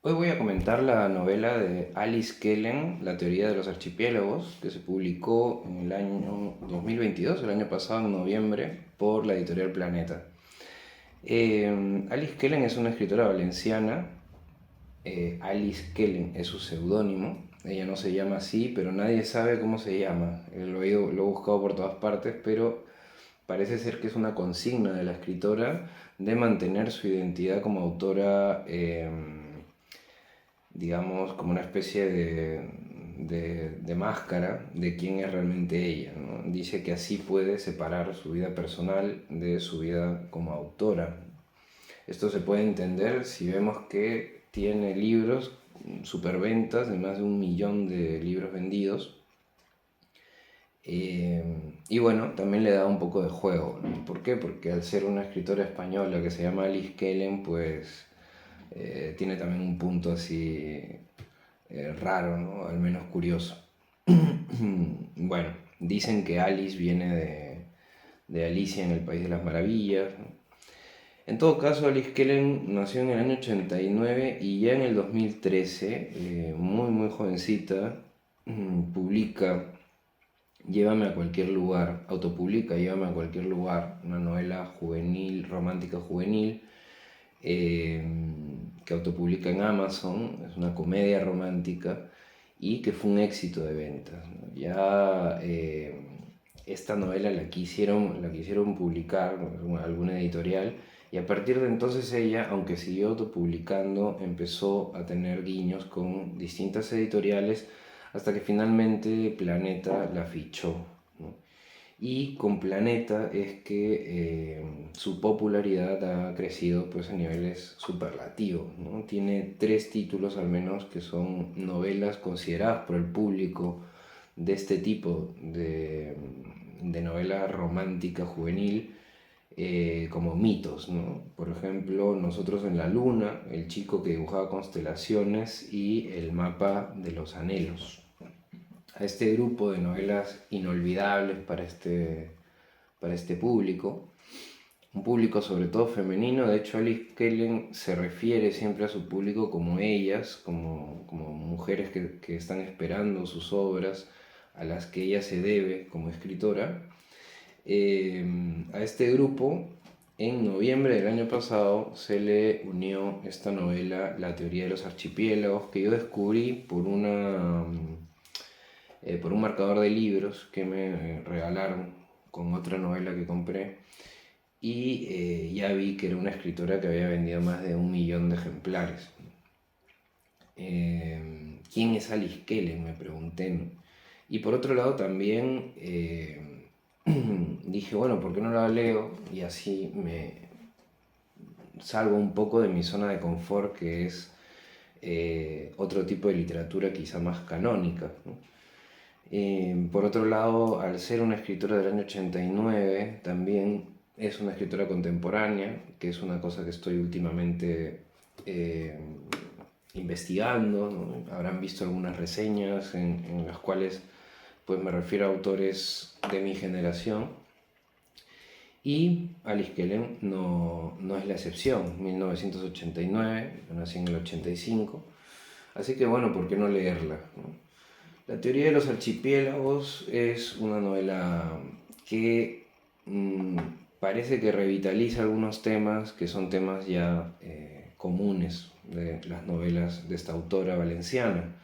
Hoy voy a comentar la novela de Alice Kellen, La teoría de los archipiélagos, que se publicó en el año 2022, el año pasado, en noviembre, por la editorial Planeta. Alice Kellen es una escritora valenciana. Alice Kellen es su seudónimo. Ella no se llama así, pero nadie sabe cómo se llama. Lo he buscado por todas partes, pero parece ser que es una consigna de la escritora de mantener su identidad como autora, digamos, como una especie de máscara de quién es realmente ella, ¿no? Dice que así puede separar su vida personal de su vida como autora. Esto se puede entender si vemos que tiene libros, superventas de más de 1 millón de libros vendidos. Y bueno, también le da un poco de juego, ¿no? ¿Por qué? Porque al ser una escritora española que se llama Alice Kellen, pues tiene también un punto así raro, ¿no? Al menos curioso. Bueno, dicen que Alice viene de Alicia en el País de las Maravillas, ¿no? En todo caso, Alice Kellen nació en el año 89 y ya en el 2013, muy jovencita, publica Llévame a cualquier lugar, autopublica Llévame a cualquier lugar, una novela juvenil, romántica juvenil, eh, que autopublica en Amazon. Es una comedia romántica y que fue un éxito de ventas, ¿no? Ya esta novela la quisieron publicar alguna editorial, y a partir de entonces ella, aunque siguió autopublicando, empezó a tener guiños con distintas editoriales hasta que finalmente Planeta la fichó, ¿no? Y con Planeta es que su popularidad ha crecido pues a niveles superlativos, ¿no? Tiene 3 títulos al menos que son novelas consideradas por el público de este tipo de novela romántica juvenil, como mitos, ¿no? Por ejemplo, Nosotros en la Luna, El chico que dibujaba constelaciones y El mapa de los anhelos. A este grupo de novelas inolvidables para este público, un público sobre todo femenino. De hecho, Alice Kellen se refiere siempre a su público como ellas, como mujeres que están esperando sus obras, a las que ella se debe como escritora. A este grupo, en noviembre del año pasado, se le unió esta novela, La teoría de los archipiélagos, que yo descubrí por un marcador de libros que me regalaron con otra novela que compré. Y ya vi que era una escritora que había vendido más de 1 millón de ejemplares. ¿Quién es Alice Kellen?, me pregunté, ¿no? Y por otro lado también dije, bueno, ¿por qué no la leo? Y así me salgo un poco de mi zona de confort, que es otro tipo de literatura quizá más canónica, ¿no? Por otro lado, al ser una escritora del año 89, también es una escritora contemporánea, que es una cosa que estoy últimamente eh, investigando, ¿no? Habrán visto algunas reseñas en las cuales pues, me refiero a autores de mi generación, y Alice Kellen no es la excepción. 1989, yo nací en el 85, así que bueno, ¿por qué no leerla, no? La teoría de los archipiélagos es una novela que parece que revitaliza algunos temas que son temas ya comunes de las novelas de esta autora valenciana.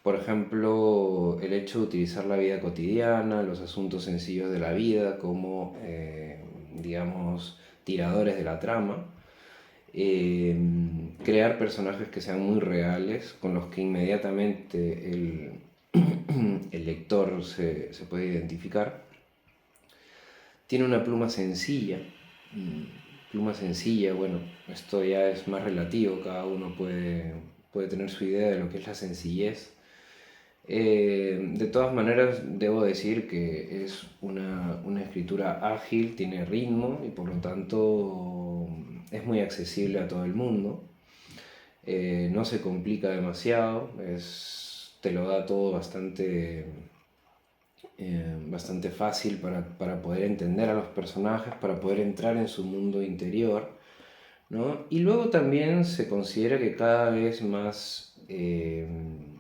Por ejemplo, el hecho de utilizar la vida cotidiana, los asuntos sencillos de la vida como, digamos, tiradores de la trama. eh, Crear personajes que sean muy reales, con los que inmediatamente el lector se puede identificar. Tiene una pluma sencilla, bueno, esto ya es más relativo, cada uno puede tener su idea de lo que es la sencillez. De todas maneras, debo decir que es una escritura ágil, tiene ritmo y por lo tanto es muy accesible a todo el mundo. No se complica demasiado, te lo da todo bastante fácil para poder entender a los personajes, para poder entrar en su mundo interior. ¿no? Y luego también se considera que cada vez más en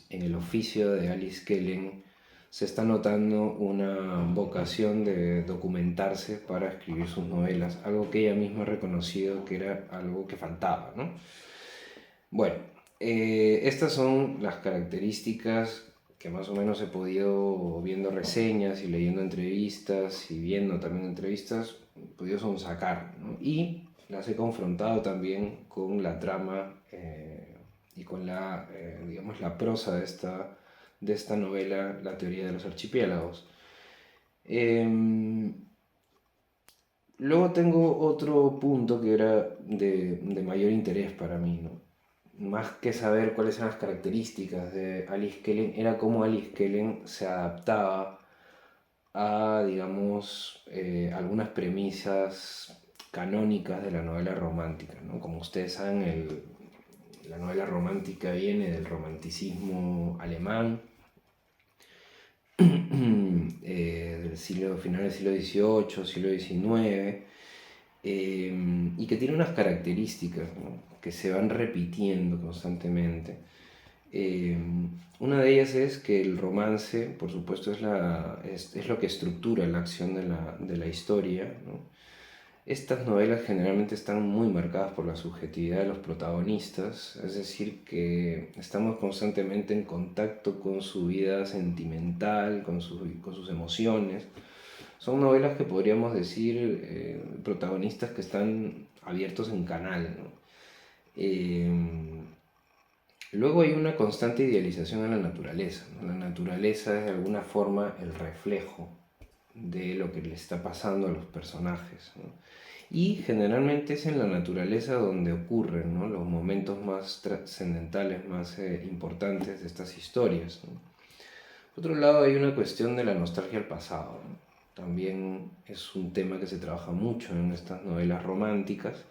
el oficio de Alice Kellen se está notando una vocación de documentarse para escribir sus novelas, algo que ella misma ha reconocido que era algo que faltaba, ¿no? Bueno, estas son las características que más o menos he podido, viendo reseñas y leyendo entrevistas y viendo también entrevistas, podido sonsacar, ¿no? Y las he confrontado también con la trama y con la, digamos, la prosa de esta novela, La teoría de los archipiélagos. Em, Luego tengo otro punto que era de mayor interés para mí, ¿no? Más que saber cuáles eran las características de Alice Kellen, era cómo Alice Kellen se adaptaba a, digamos, algunas premisas canónicas de la novela romántica, ¿no? Como ustedes saben, la novela romántica viene del romanticismo alemán, del siglo, final del siglo XVIII, siglo XIX, y que tiene unas características, ¿no? Que se van repitiendo constantemente. Eh, una de ellas es que el romance, por supuesto, es lo que estructura la acción de la historia, ¿no? Estas novelas generalmente están muy marcadas por la subjetividad de los protagonistas, es decir, que estamos constantemente en contacto con su vida sentimental, con sus emociones. Son novelas que podríamos decir protagonistas que están abiertos en canal, ¿no? Eh, Luego hay una constante idealización a la naturaleza, ¿no? La naturaleza es de alguna forma el reflejo de lo que le está pasando a los personajes, ¿no? Y generalmente es en la naturaleza donde ocurren, ¿no?, los momentos más trascendentales, más importantes de estas historias, ¿no? Por otro lado, hay una cuestión de la nostalgia al pasado, ¿no? También es un tema que se trabaja mucho en estas novelas románticas.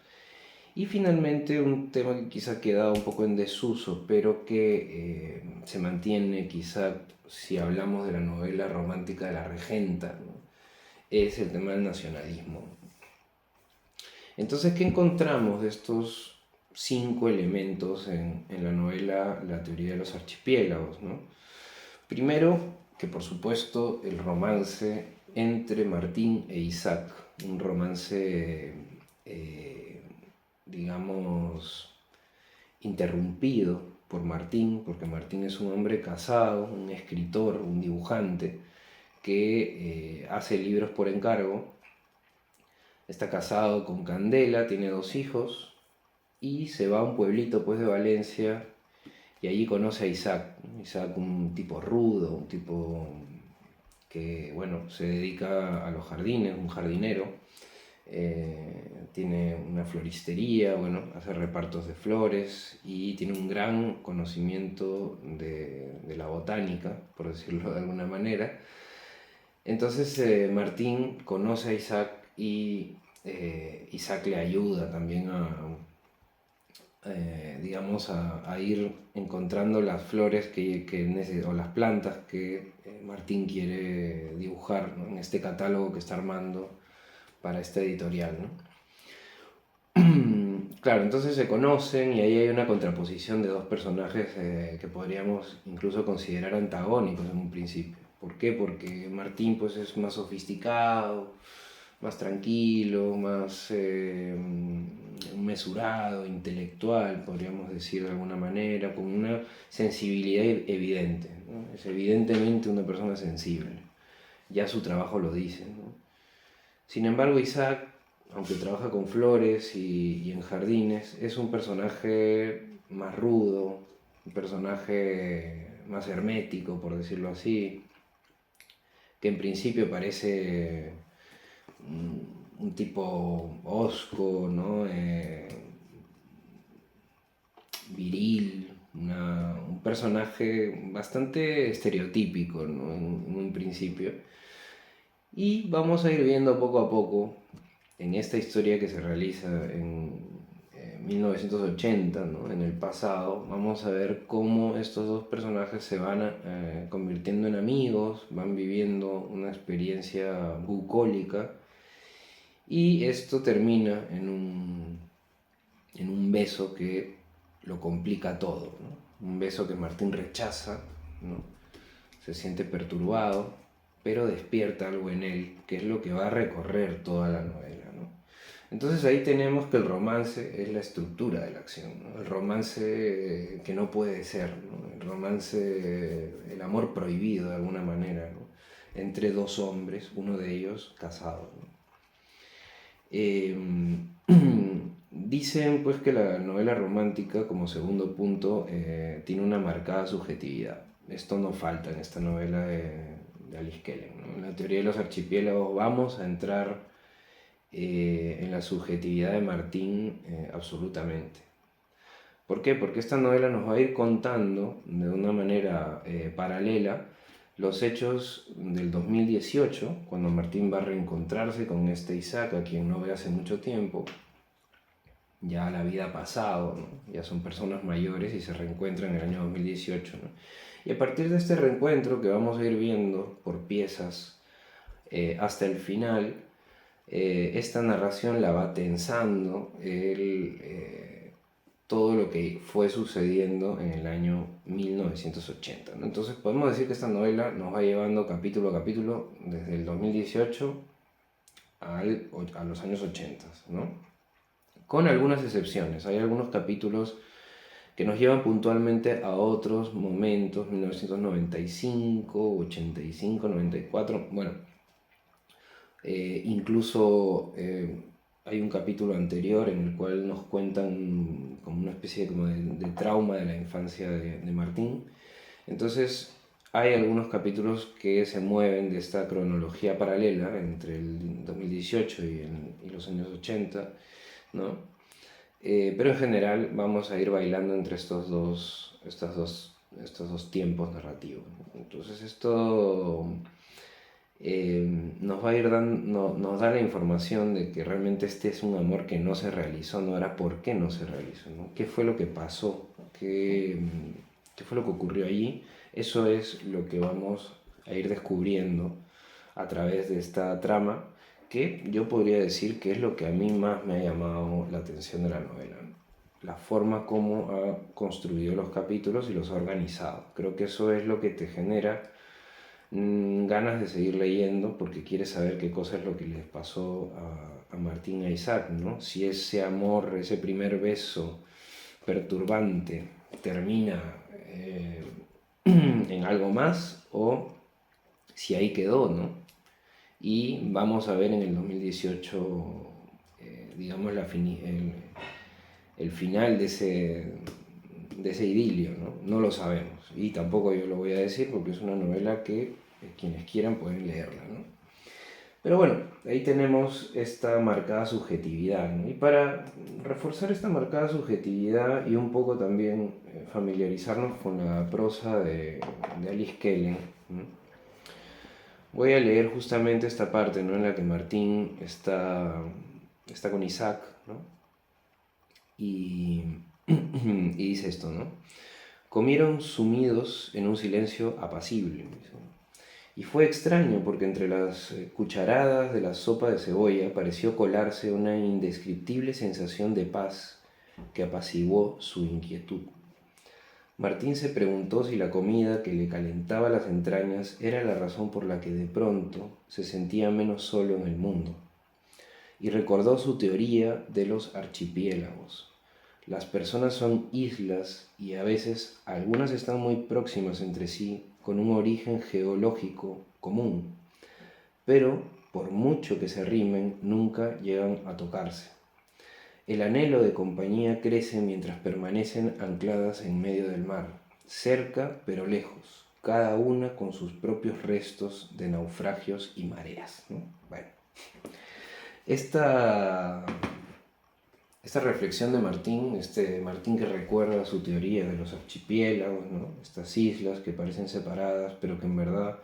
Y finalmente un tema que quizá ha quedado un poco en desuso, pero que se mantiene quizá si hablamos de la novela romántica de la regenta, ¿no?, es el tema del nacionalismo. Entonces, ¿qué encontramos de estos 5 elementos en la novela La teoría de los archipiélagos, ¿no? Primero, que por supuesto el romance entre Martín e Isaac, un romance, eh, digamos, interrumpido por Martín, porque Martín es un hombre casado, un escritor, un dibujante, que hace libros por encargo. Está casado con Candela, tiene 2 hijos y se va a un pueblito pues de Valencia y allí conoce a Isaac. Isaac, un tipo rudo, un tipo que, bueno, se dedica a los jardines, un jardinero. Tiene una floristería, bueno, hace repartos de flores y tiene un gran conocimiento de la botánica, por decirlo de alguna manera. Entonces Martín conoce a Isaac y Isaac le ayuda también digamos, a ir encontrando las flores o las plantas que Martín quiere dibujar, ¿no?, en este catálogo que está armando para esta editorial, ¿no? Claro, entonces se conocen y ahí hay una contraposición de dos personajes que podríamos incluso considerar antagónicos en un principio. ¿Por qué? Porque Martín pues es más sofisticado, más tranquilo, más mesurado, intelectual, podríamos decir de alguna manera, con una sensibilidad evidente, ¿no? Es evidentemente una persona sensible, ya su trabajo lo dice, ¿no? Sin embargo, Isaac, aunque trabaja con flores y en jardines, es un personaje más rudo, un personaje más hermético, por decirlo así, que en principio parece un tipo hosco, ¿no? Viril, un personaje bastante estereotípico, ¿no?, en un principio. Y vamos a ir viendo poco a poco en esta historia que se realiza en 1980, ¿no?, en el pasado, vamos a ver cómo estos dos personajes se van convirtiendo en amigos, van viviendo una experiencia bucólica y esto termina en un beso que lo complica todo, ¿no? Un beso que Martín rechaza, ¿no? Se siente perturbado, pero despierta algo en él, que es lo que va a recorrer toda la novela, ¿no? Entonces ahí tenemos que el romance es la estructura de la acción, ¿no? El romance que no puede ser, ¿no? El romance, el amor prohibido de alguna manera, ¿no? Entre dos hombres, uno de ellos casado, ¿no? Eh, Dicen pues que la novela romántica, como segundo punto, tiene una marcada subjetividad. Esto no falta en esta novela de Alice Kellen, ¿no? En la teoría de los archipiélagos vamos a entrar en la subjetividad de Martín absolutamente. ¿Por qué? Porque esta novela nos va a ir contando de una manera paralela los hechos del 2018, cuando Martín va a reencontrarse con este Isaac, a quien no ve hace mucho tiempo. Ya la vida ha pasado, ¿no? Ya son personas mayores y se reencuentran en el año 2018, ¿no? Y a partir de este reencuentro que vamos a ir viendo por piezas hasta el final, esta narración la va tensando todo lo que fue sucediendo en el año 1980, ¿no? Entonces podemos decir que esta novela nos va llevando capítulo a capítulo desde el 2018 a los años 80, ¿no? Con algunas excepciones. Hay algunos capítulos que nos llevan puntualmente a otros momentos, 1995, 85, 94, bueno, incluso hay un capítulo anterior en el cual nos cuentan como una especie de trauma de la infancia de Martín. Entonces hay algunos capítulos que se mueven de esta cronología paralela entre el 2018 y los años 80, ¿no? Pero en general vamos a ir bailando entre estos dos tiempos narrativos, ¿no? Entonces esto nos va a ir dando, nos da la información de que realmente este es un amor que no se realizó, no era por qué no se realizó, ¿no? ¿Qué fue lo que pasó? ¿Qué fue lo que ocurrió allí? Eso es lo que vamos a ir descubriendo a través de esta trama, que yo podría decir que es lo que a mí más me ha llamado la atención de la novela, ¿no? La forma como ha construido los capítulos y los ha organizado. Creo que eso es lo que te genera ganas de seguir leyendo porque quieres saber qué cosa es lo que les pasó a Martín y a Isaac, ¿no? Si ese amor, ese primer beso perturbante termina en algo más o si ahí quedó, ¿no? Y vamos a ver en el 2018, digamos, el final de ese idilio, ¿no? No lo sabemos. Y tampoco yo lo voy a decir porque es una novela que quienes quieran pueden leerla, ¿no? Pero bueno, ahí tenemos esta marcada subjetividad, ¿no? Y para reforzar esta marcada subjetividad y un poco también familiarizarnos con la prosa de Alice Kellen, ¿no? Voy a leer justamente esta parte, ¿no? En la que Martín está con Isaac, ¿no? Y, y dice esto, ¿no? Comieron sumidos en un silencio apacible. Y fue extraño porque entre las cucharadas de la sopa de cebolla pareció colarse una indescriptible sensación de paz que apaciguó su inquietud. Martín se preguntó si la comida que le calentaba las entrañas era la razón por la que de pronto se sentía menos solo en el mundo. Y recordó su teoría de los archipiélagos. Las personas son islas y a veces algunas están muy próximas entre sí con un origen geológico común, pero por mucho que se rimen nunca llegan a tocarse. El anhelo de compañía crece mientras permanecen ancladas en medio del mar, cerca pero lejos, cada una con sus propios restos de naufragios y mareas, ¿no? Bueno, esta reflexión de Martín, Martín que recuerda su teoría de los archipiélagos, ¿no? Estas islas que parecen separadas, pero que en verdad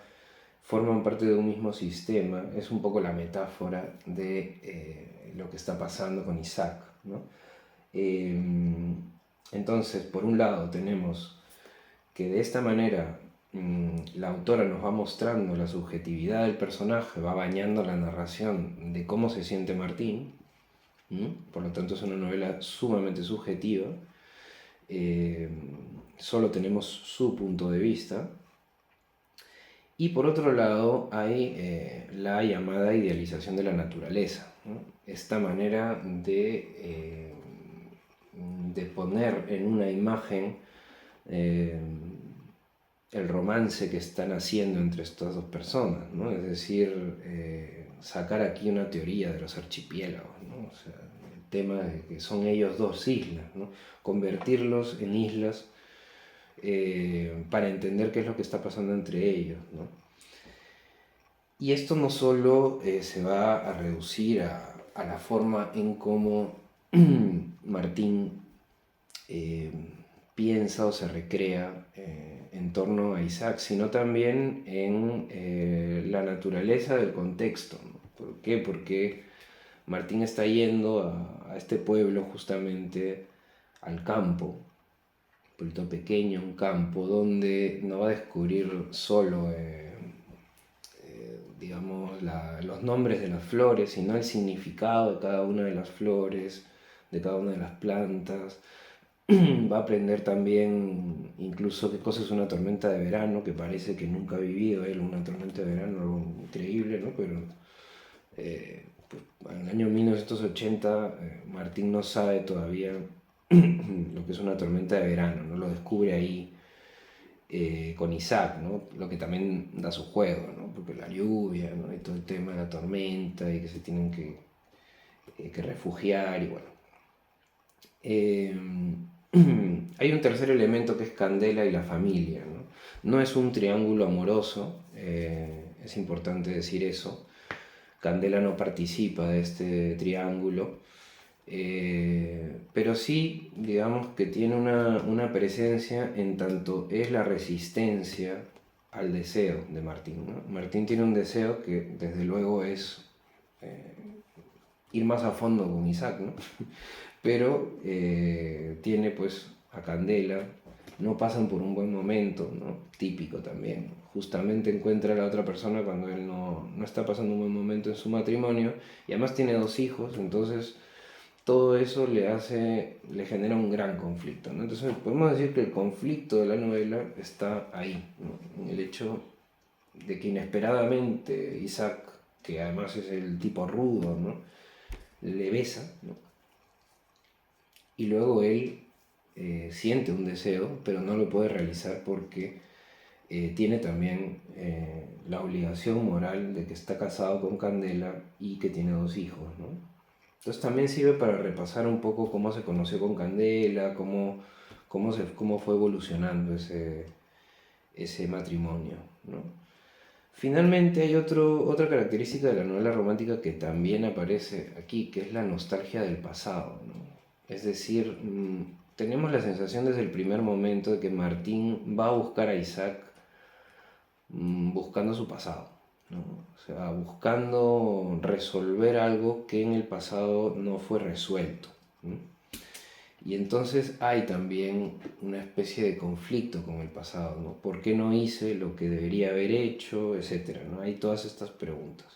forman parte de un mismo sistema, es un poco la metáfora de lo que está pasando con Isaac, ¿no? Entonces, por un lado tenemos que de esta manera la autora nos va mostrando la subjetividad del personaje, va bañando la narración de cómo se siente Martín, Por lo tanto es una novela sumamente subjetiva. Eh, Solo tenemos su punto de vista. Y por otro lado hay la llamada idealización de la naturaleza, ¿no? Esta manera de poner en una imagen eh, el romance que están haciendo entre estas dos personas, ¿no? Es decir, sacar aquí una teoría de los archipiélagos, ¿no? O sea, el tema de que son ellos dos islas, ¿no? Convertirlos en islas para entender qué es lo que está pasando entre ellos, ¿no? Y esto no solo se va a reducir a la forma en cómo Martín eh, piensa o se recrea en torno a Isaac, sino también en la naturaleza del contexto, ¿no? ¿Por qué? Porque Martín está yendo a este pueblo justamente al campo, un pueblito pequeño, un campo, donde no va a descubrir solo, digamos, los nombres de las flores, sino el significado de cada una de las flores, de cada una de las plantas. Va a aprender también incluso qué cosa es una tormenta de verano, que parece que nunca ha vivido él una tormenta de verano, algo increíble, ¿no? Pero pues, en el año 1980 Martín no sabe todavía lo que es una tormenta de verano, ¿no? Lo descubre ahí con Isaac, ¿no? Lo que también da su juego, ¿no? Porque la lluvia, ¿no? Y todo el tema de la tormenta y que se tienen que refugiar y bueno. Hay un tercer elemento que es Candela y la familia, ¿no? No es un triángulo amoroso, es importante decir eso. Candela no participa de este triángulo, pero sí, digamos que tiene una presencia en tanto es la resistencia al deseo de Martín, ¿no? Martín tiene un deseo que desde luego es ir más a fondo con Isaac, ¿no? Pero tiene pues a Candela, no pasan por un buen momento, ¿no? Típico también. Justamente encuentra a la otra persona cuando él no está pasando un buen momento en su matrimonio y además tiene 2 hijos, entonces todo eso le genera un gran conflicto, ¿no? Entonces podemos decir que el conflicto de la novela está ahí, ¿no? En el hecho de que inesperadamente Isaac, que además es el tipo rudo, ¿no? Le besa, ¿no? Y luego él siente un deseo, pero no lo puede realizar porque tiene también la obligación moral de que está casado con Candela y que tiene 2 hijos, ¿no? Entonces también sirve para repasar un poco cómo se conoció con Candela, cómo fue evolucionando ese matrimonio, ¿no? Finalmente hay otra característica de la novela romántica que también aparece aquí, que es la nostalgia del pasado, ¿no? Es decir, tenemos la sensación desde el primer momento de que Martín va a buscar a Isaac buscando su pasado, ¿no? O sea, buscando resolver algo que en el pasado no fue resuelto, ¿no? Y entonces hay también una especie de conflicto con el pasado, ¿no? ¿Por qué no hice lo que debería haber hecho, etcétera, ¿no? Hay todas estas preguntas.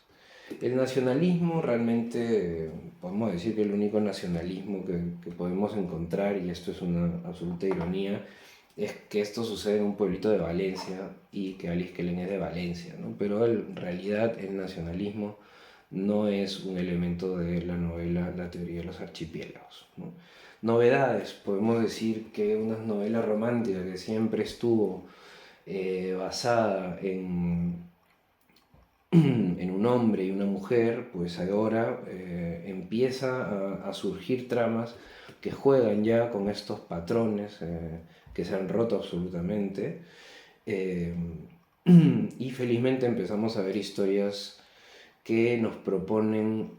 El nacionalismo realmente, podemos decir que el único nacionalismo que podemos encontrar, y esto es una absoluta ironía, es que esto sucede en un pueblito de Valencia y que Alice Kellen es de Valencia, ¿no? Pero en realidad el nacionalismo no es un elemento de la novela La teoría de los archipiélagos, ¿no? Novedades, podemos decir que una novela romántica que siempre estuvo basada en un hombre y una mujer, pues ahora empieza a surgir tramas que juegan ya con estos patrones que se han roto absolutamente. eh, y felizmente empezamos a ver historias que nos proponen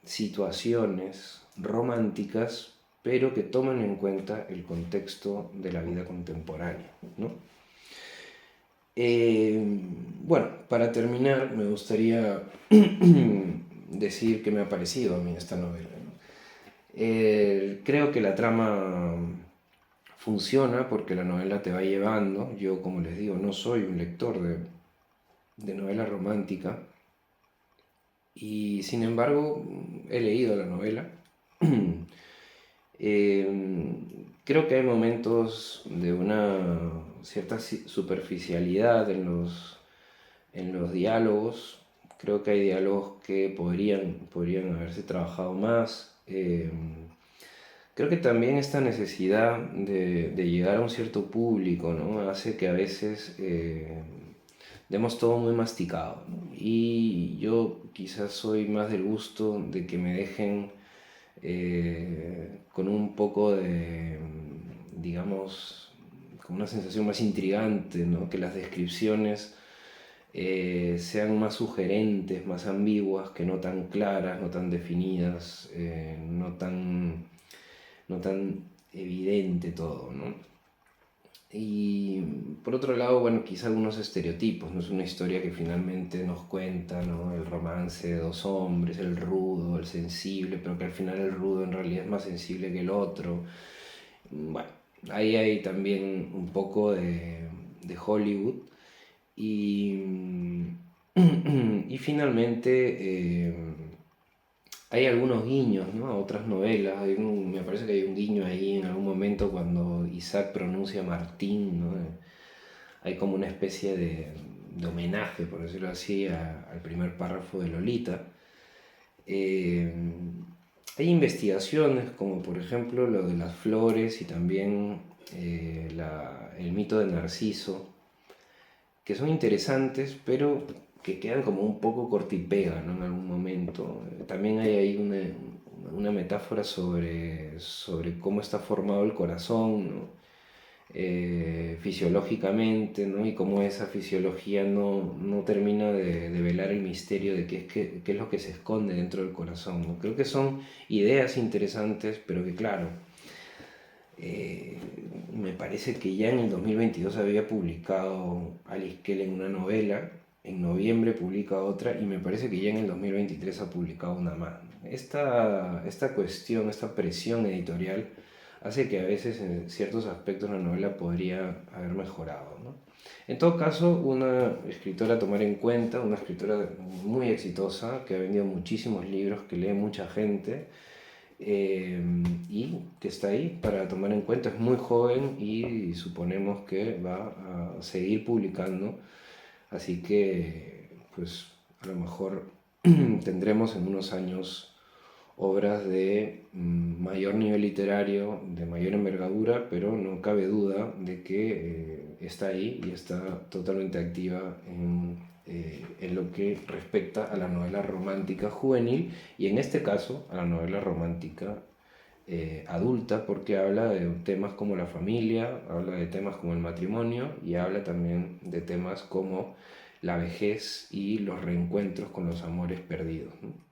situaciones románticas, pero que toman en cuenta el contexto de la vida contemporánea, ¿no? Bueno, para terminar, me gustaría decir qué me ha parecido a mí esta novela, ¿no? Creo que la trama funciona porque la novela te va llevando. Yo, como les digo, no soy un lector de novela romántica Y sin embargo, he leído la novela. Creo que hay momentos de una cierta superficialidad en los diálogos. Creo que hay diálogos que podrían haberse trabajado más. Creo que también esta necesidad de llegar a un cierto público, ¿no? Hace que a veces demos todo muy masticado, ¿no? Y yo quizás soy más del gusto de que me dejen con un poco de, digamos, con una sensación más intrigante, ¿no? Que las descripciones sean más sugerentes, más ambiguas, que no tan claras, no tan definidas, no tan evidente todo, ¿no? Y por otro lado, bueno, quizá algunos estereotipos, no es una historia que finalmente nos cuenta, ¿no? El romance de dos hombres, el rudo, el sensible, pero que al final el rudo en realidad es más sensible que el otro. Bueno, ahí hay también un poco de Hollywood. Y, y finalmente hay algunos guiños, ¿no? A otras novelas. Me parece que hay un guiño ahí en algún momento cuando Isaac pronuncia Martín, ¿no? Hay como una especie de homenaje, por decirlo así, al primer párrafo de Lolita. Eh, Hay investigaciones como por ejemplo lo de las flores y también el mito de Narciso, que son interesantes, pero que quedan como un poco cortipega, ¿no? En algún momento. También hay ahí una metáfora sobre cómo está formado el corazón, ¿no? Fisiológicamente, ¿no? Y cómo esa fisiología no termina de velar el misterio de qué es lo que se esconde dentro del corazón, ¿no? Creo que son ideas interesantes, pero que claro, eh, me parece que ya en el 2022 había publicado Alice Kellen una novela, en noviembre publica otra y me parece que ya en el 2023 ha publicado una más. Esta cuestión, esta presión editorial hace que a veces en ciertos aspectos la novela podría haber mejorado, ¿no? En todo caso, una escritora a tomar en cuenta, una escritora muy exitosa, que ha vendido muchísimos libros, que lee mucha gente, eh, y que está ahí para tomar en cuenta. Es muy joven y suponemos que va a seguir publicando, así que pues a lo mejor tendremos en unos años obras de mayor nivel literario, de mayor envergadura, pero no cabe duda de que está ahí y está totalmente activa en lo que respecta a la novela romántica juvenil y en este caso a la novela romántica adulta, porque habla de temas como la familia, habla de temas como el matrimonio y habla también de temas como la vejez y los reencuentros con los amores perdidos, ¿no?